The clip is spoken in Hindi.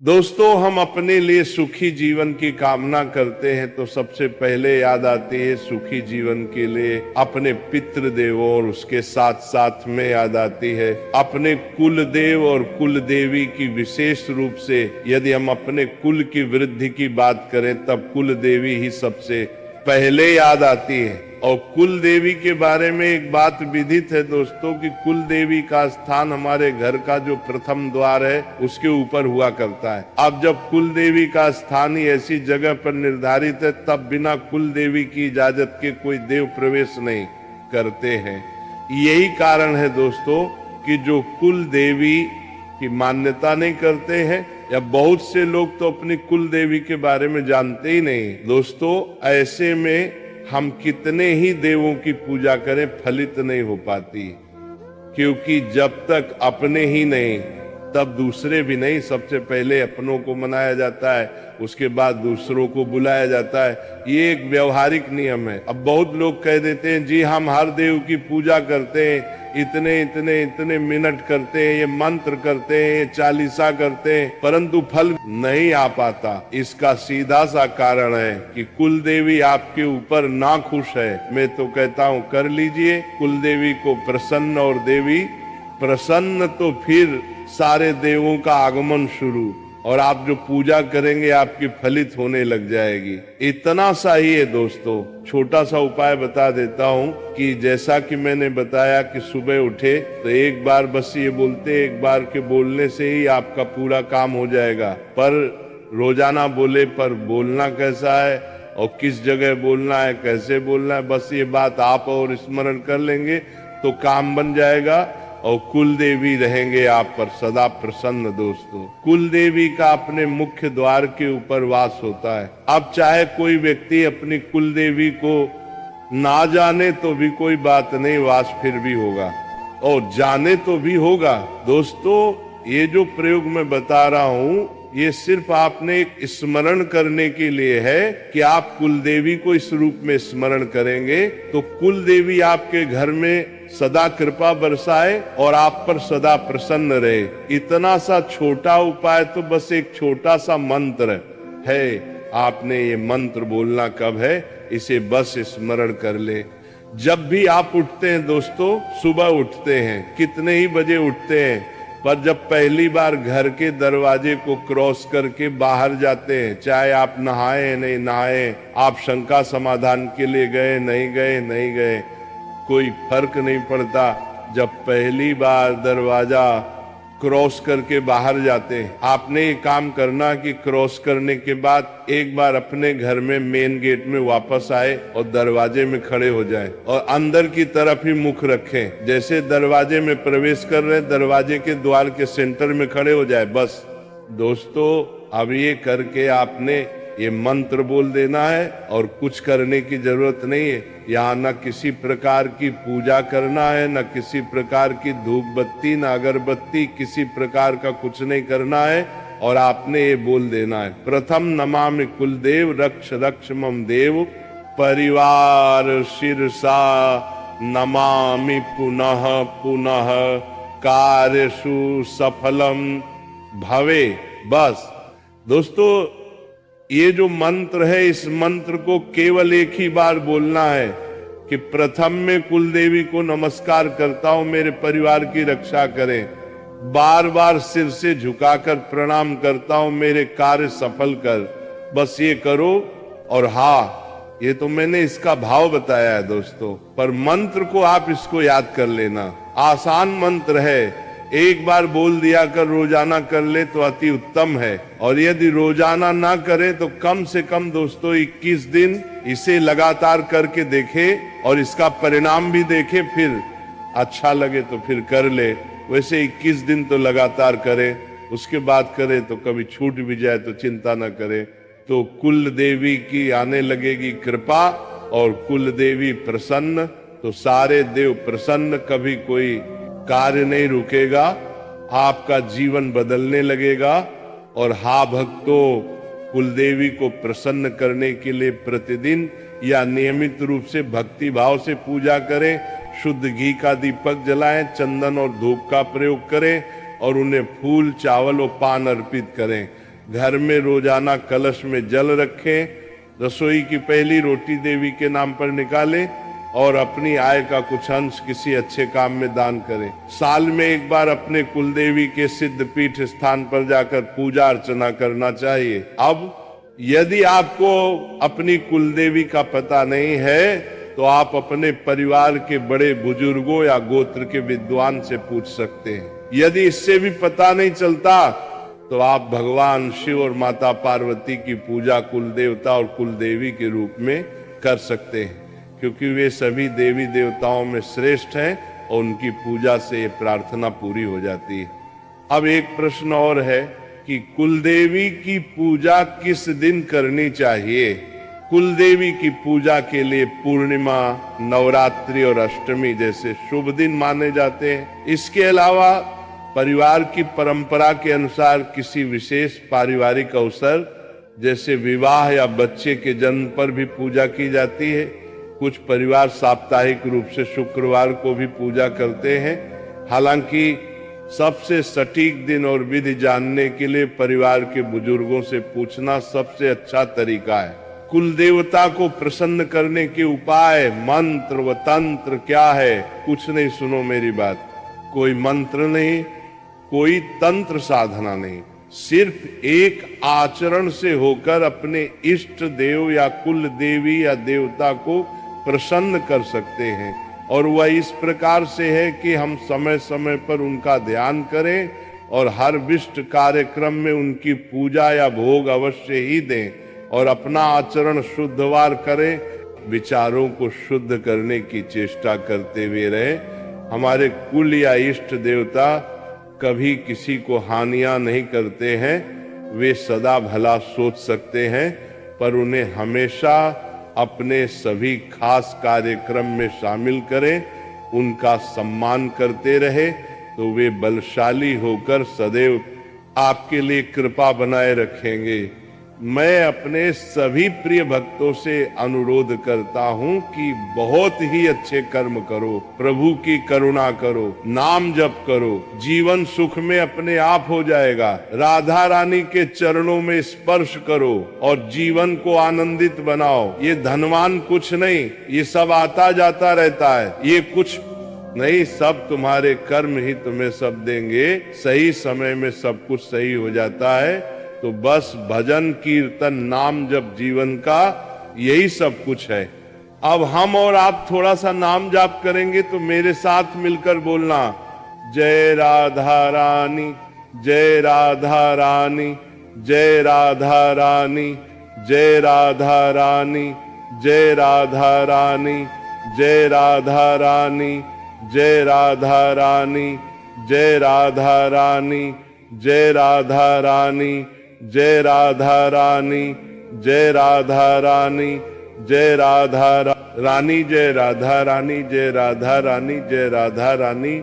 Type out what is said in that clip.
दोस्तों, हम अपने लिए सुखी जीवन की कामना करते हैं तो सबसे पहले याद आती है सुखी जीवन के लिए अपने पितृ देवों, और उसके साथ साथ में याद आती है अपने कुल देव और कुल देवी की। विशेष रूप से यदि हम अपने कुल की वृद्धि की बात करें तब कुल देवी ही सबसे पहले याद आती है। और कुल देवी के बारे में एक बात विदित है दोस्तों कि कुल देवी का स्थान हमारे घर का जो प्रथम द्वार है उसके ऊपर हुआ करता है। अब जब कुल देवी का स्थान ही ऐसी जगह पर निर्धारित है तब बिना कुल देवी की इजाजत के कोई देव प्रवेश नहीं करते हैं। यही कारण है दोस्तों कि जो कुल देवी की मान्यता नहीं करते हैं, या बहुत से लोग तो अपनी कुल देवी के बारे में जानते ही नहीं। दोस्तों, ऐसे में हम कितने ही देवों की पूजा करें फलित नहीं हो पाती, क्योंकि जब तक अपने ही नहीं तब दूसरे भी नहीं। सबसे पहले अपनों को मनाया जाता है, उसके बाद दूसरों को बुलाया जाता है। ये एक व्यवहारिक नियम है। अब बहुत लोग कह देते हैं जी हम हर देव की पूजा करते हैं, इतने इतने इतने मिनट करते हैं, ये मंत्र करते हैं, ये चालीसा करते हैं, परंतु फल नहीं आ पाता। इसका सीधा सा कारण है कि कुल देवी आपके ऊपर ना खुश है। मैं तो कहता हूँ कर लीजिए कुल देवी को प्रसन्न, और देवी प्रसन्न तो फिर सारे देवों का आगमन शुरू, और आप जो पूजा करेंगे आपकी फलित होने लग जाएगी। इतना सा ही है दोस्तों। छोटा सा उपाय बता देता हूँ कि जैसा कि मैंने बताया कि सुबह उठे तो एक बार बस ये बोलते, एक बार के बोलने से ही आपका पूरा काम हो जाएगा। पर रोजाना बोले पर बोलना कैसा है और किस जगह बोलना है, कैसे बोलना है, बस ये बात आप और स्मरण कर लेंगे तो काम बन जाएगा, और कुल देवी रहेंगे आप पर सदा प्रसन्न। दोस्तों, कुल देवी का अपने मुख्य द्वार के ऊपर वास होता है। अब चाहे कोई व्यक्ति अपनी कुल देवी को ना जाने तो भी कोई बात नहीं, वास फिर भी होगा, और जाने तो भी होगा। दोस्तों, ये जो प्रयोग मैं बता रहा हूँ ये सिर्फ आपने एक स्मरण करने के लिए है कि आप कुल देवी को इस रूप में स्मरण करेंगे तो कुल देवी आपके घर में सदा कृपा बरसाए और आप पर सदा प्रसन्न रहे। इतना सा छोटा उपाय तो बस एक छोटा सा मंत्र है। आपने ये मंत्र बोलना कब है, इसे बस स्मरण कर ले। जब भी आप उठते हैं दोस्तों, सुबह उठते हैं, कितने ही बजे उठते हैं, पर जब पहली बार घर के दरवाजे को क्रॉस करके बाहर जाते हैं, चाहे आप नहाए नहीं नहाए, आप शंका समाधान के लिए गए नहीं गए नहीं गए, कोई फर्क नहीं पड़ता। जब पहली बार दरवाजा क्रॉस करके बाहर जाते हैं, आपने ये काम करना कि क्रॉस करने के बाद एक बार अपने घर में मेन गेट में वापस आए और दरवाजे में खड़े हो जाएं और अंदर की तरफ ही मुख रखें। जैसे दरवाजे में प्रवेश कर रहे, दरवाजे के द्वार के सेंटर में खड़े हो जाए बस। दोस्तों, अब ये करके आपने ये मंत्र बोल देना है और कुछ करने की जरूरत नहीं है। यहाँ न किसी प्रकार की पूजा करना है, न किसी प्रकार की धूप बत्ती, न अगरबत्ती, किसी प्रकार का कुछ नहीं करना है। और आपने ये बोल देना है, प्रथम नमामि कुलदेव रक्ष रक्ष मम देव, परिवार शिरसा नमामि पुनः पुनः, कार्यसु सफलम भवे। बस दोस्तों, ये जो मंत्र है इस मंत्र को केवल एक ही बार बोलना है कि प्रथम में कुल देवी को नमस्कार करता हूं, मेरे परिवार की रक्षा करें। बार बार सिर से झुकाकर प्रणाम करता हूं, मेरे कार्य सफल कर। बस ये करो। और हाँ, ये तो मैंने इसका भाव बताया है दोस्तों, पर मंत्र को आप इसको याद कर लेना। आसान मंत्र है, एक बार बोल दिया कर रोजाना कर ले तो अति उत्तम है। और यदि रोजाना ना करे तो कम से कम दोस्तों 21 दिन इसे लगातार करके देखे और इसका परिणाम भी देखे, फिर अच्छा लगे तो फिर कर ले। वैसे 21 दिन तो लगातार करे, उसके बाद करे तो कभी छूट भी जाए तो चिंता न करे। तो कुल देवी की आने लगेगी कृपा, और कुल देवी प्रसन्न तो सारे देव प्रसन्न, कभी कोई कार्य नहीं रुकेगा, आपका जीवन बदलने लगेगा। और हा भक्तों, कुलदेवी को प्रसन्न करने के लिए प्रतिदिन या नियमित रूप से भक्ति भाव से पूजा करें, शुद्ध घी का दीपक जलाएं, चंदन और धूप का प्रयोग करें और उन्हें फूल, चावल और पान अर्पित करें। घर में रोजाना कलश में जल रखें, रसोई की पहली रोटी देवी के नाम पर निकालें और अपनी आय का कुछ अंश किसी अच्छे काम में दान करें। साल में एक बार अपने कुलदेवी के सिद्ध पीठ स्थान पर जाकर पूजा अर्चना करना चाहिए। अब यदि आपको अपनी कुलदेवी का पता नहीं है तो आप अपने परिवार के बड़े बुजुर्गों या गोत्र के विद्वान से पूछ सकते हैं। यदि इससे भी पता नहीं चलता तो आप भगवान शिव और माता पार्वती की पूजा कुलदेवता और कुलदेवी के रूप में कर सकते हैं, क्योंकि वे सभी देवी देवताओं में श्रेष्ठ हैं और उनकी पूजा से ये प्रार्थना पूरी हो जाती है। अब एक प्रश्न और है कि कुलदेवी की पूजा किस दिन करनी चाहिए। कुलदेवी की पूजा के लिए पूर्णिमा, नवरात्रि और अष्टमी जैसे शुभ दिन माने जाते हैं। इसके अलावा परिवार की परंपरा के अनुसार किसी विशेष पारिवारिक अवसर जैसे विवाह या बच्चे के जन्म पर भी पूजा की जाती है। कुछ परिवार साप्ताहिक रूप से शुक्रवार को भी पूजा करते हैं। हालांकि सबसे सटीक दिन और विधि जानने के लिए परिवार के बुजुर्गों से पूछना सबसे अच्छा तरीका है। कुल देवता को प्रसन्न करने के उपाय, मंत्र व तंत्र क्या है? कुछ नहीं, सुनो मेरी बात। कोई मंत्र नहीं, कोई तंत्र साधना नहीं, सिर्फ एक आचरण से होकर अपने इष्ट देव या कुल देवी या देवता को प्रसन्न कर सकते हैं। और वह इस प्रकार से है कि हम समय समय पर उनका ध्यान करें और हर विशिष्ट कार्यक्रम में उनकी पूजा या भोग अवश्य ही दें और अपना आचरण शुद्धवार करें, विचारों को शुद्ध करने की चेष्टा करते हुए रहे। हमारे कुल या इष्ट देवता कभी किसी को हानियां नहीं करते हैं, वे सदा भला सोच सकते हैं, पर उन्हें हमेशा अपने सभी खास कार्यक्रम में शामिल करें, उनका सम्मान करते रहे तो वे बलशाली होकर सदैव आपके लिए कृपा बनाए रखेंगे। मैं अपने सभी प्रिय भक्तों से अनुरोध करता हूं कि बहुत ही अच्छे कर्म करो, प्रभु की करुणा करो, नाम जप करो, जीवन सुख में अपने आप हो जाएगा। राधा रानी के चरणों में स्पर्श करो और जीवन को आनंदित बनाओ। ये धनवान कुछ नहीं, ये सब आता जाता रहता है, ये कुछ नहीं, सब तुम्हारे कर्म ही तुम्हें सब देंगे। सही समय में सब कुछ सही हो जाता है। तो बस भजन कीर्तन नाम जप जीवन का यही सब कुछ है। अब हम और आप थोड़ा सा नाम जाप करेंगे तो मेरे साथ मिलकर बोलना, जय राधा रानी, जय राधा रानी, जय राधा रानी, जय राधा रानी, जय राधा रानी, जय राधा रानी, जय राधा रानी, जय राधा रानी, जय राधा रानी, जय राधा रानी, जय राधा रानी, जय राधा रानी, जय राधा रानी, जय राधा रानी, जय राधा रानी।